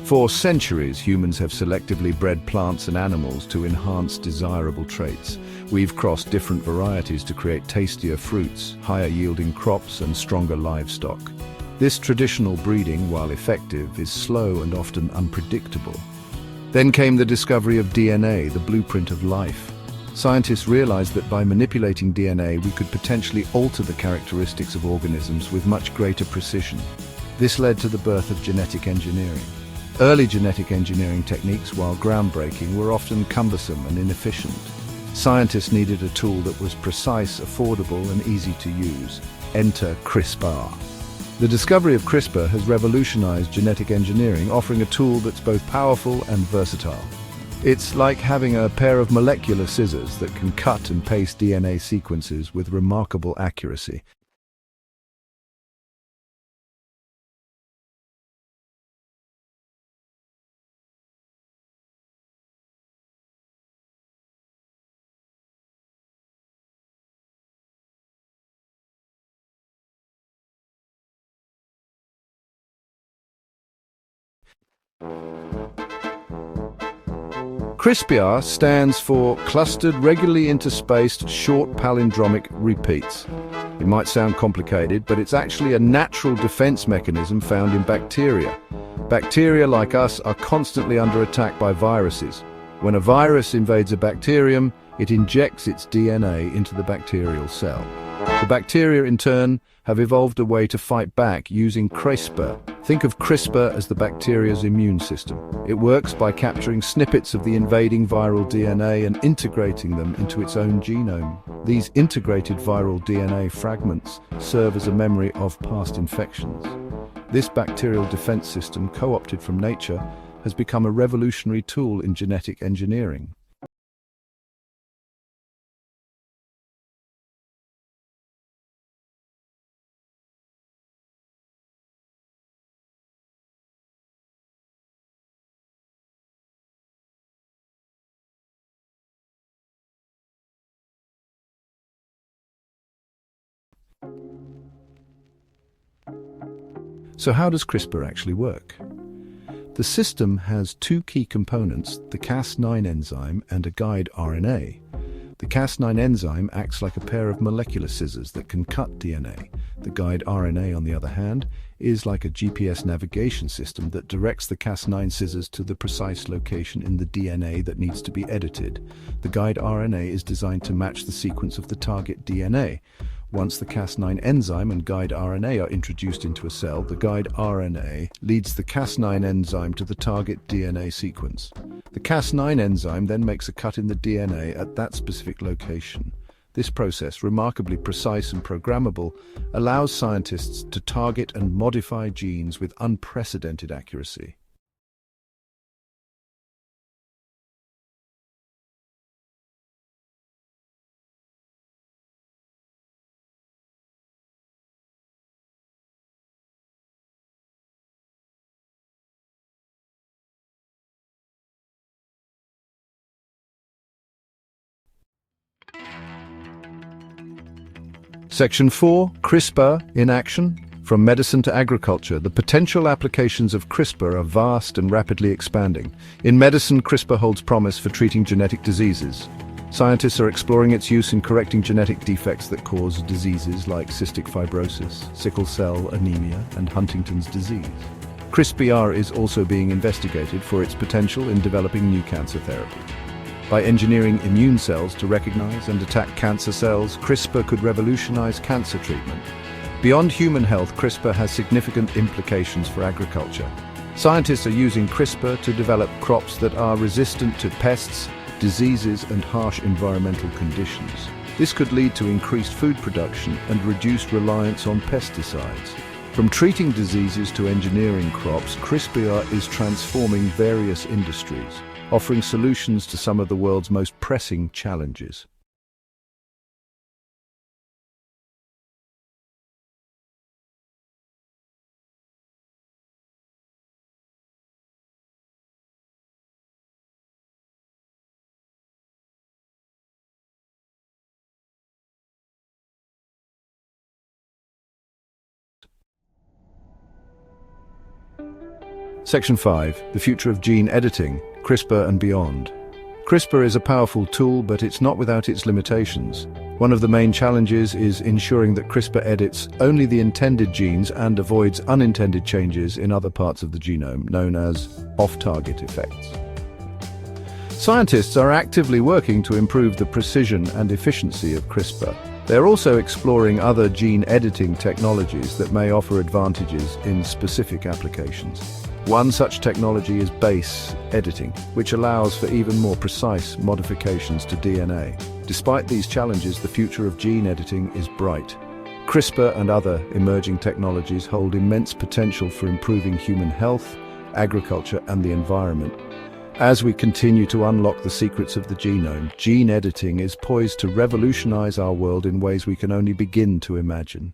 For centuries, humans have selectively bred plants and animals to enhance desirable traits. We've crossed different varieties to create tastier fruits, higher-yielding crops, and stronger livestock. This traditional breeding, while effective, is slow and often unpredictable. Then came the discovery of DNA, the blueprint of life. Scientists realized that by manipulating DNA, we could potentially alter the characteristics of organisms with much greater precision. This led to the birth of genetic engineering. Early genetic engineering techniques, while groundbreaking, were often cumbersome and inefficient. Scientists needed a tool that was precise, affordable, and easy to use. Enter CRISPR. The discovery of CRISPR has revolutionized genetic engineering, offering a tool that's both powerful and versatile. It's like having a pair of molecular scissors that can cut and paste DNA sequences with remarkable accuracy. CRISPR stands for Clustered Regularly Interspaced Short Palindromic Repeats. It might sound complicated, but it's actually a natural defense mechanism found in bacteria. Bacteria, like us, are constantly under attack by viruses. When a virus invades a bacterium, it injects its DNA into the bacterial cell. The bacteria, in turn, have evolved a way to fight back using CRISPR. Think of CRISPR as the bacteria's immune system. It works by capturing snippets of the invading viral DNA and integrating them into its own genome. These integrated viral DNA fragments serve as a memory of past infections. This bacterial defense system, co-opted from nature, has become a revolutionary tool in genetic engineering. So how does CRISPR actually work? The system has two key components, the Cas9 enzyme and a guide RNA. The Cas9 enzyme acts like a pair of molecular scissors that can cut DNA. The guide RNA, on the other hand, is like a GPS navigation system that directs the Cas9 scissors to the precise location in the DNA that needs to be edited. The guide RNA is designed to match the sequence of the target DNA. Once the Cas9 enzyme and guide RNA are introduced into a cell, the guide RNA leads the Cas9 enzyme to the target DNA sequence. The Cas9 enzyme then makes a cut in the DNA at that specific location. This process, remarkably precise and programmable, allows scientists to target and modify genes with unprecedented accuracy. Section 4, CRISPR in action. From medicine to agriculture, the potential applications of CRISPR are vast and rapidly expanding. In medicine, CRISPR holds promise for treating genetic diseases. Scientists are exploring its use in correcting genetic defects that cause diseases like cystic fibrosis, sickle cell anemia, and Huntington's disease. CRISPR is also being investigated for its potential in developing new cancer therapies. By engineering immune cells to recognize and attack cancer cells, CRISPR could revolutionize cancer treatment. Beyond human health, CRISPR has significant implications for agriculture. Scientists are using CRISPR to develop crops that are resistant to pests, diseases, and harsh environmental conditions. This could lead to increased food production and reduced reliance on pesticides. From treating diseases to engineering crops, CRISPR is transforming various industries, offering solutions to some of the world's most pressing challenges. Section 5. The future of gene editing, CRISPR and beyond. CRISPR is a powerful tool, but it's not without its limitations. One of the main challenges is ensuring that CRISPR edits only the intended genes and avoids unintended changes in other parts of the genome, known as off-target effects. Scientists are actively working to improve the precision and efficiency of CRISPR. They're also exploring other gene editing technologies that may offer advantages in specific applications. One such technology is base editing, which allows for even more precise modifications to DNA. Despite these challenges, the future of gene editing is bright. CRISPR and other emerging technologies hold immense potential for improving human health, agriculture, and the environment. As we continue to unlock the secrets of the genome, gene editing is poised to revolutionize our world in ways we can only begin to imagine.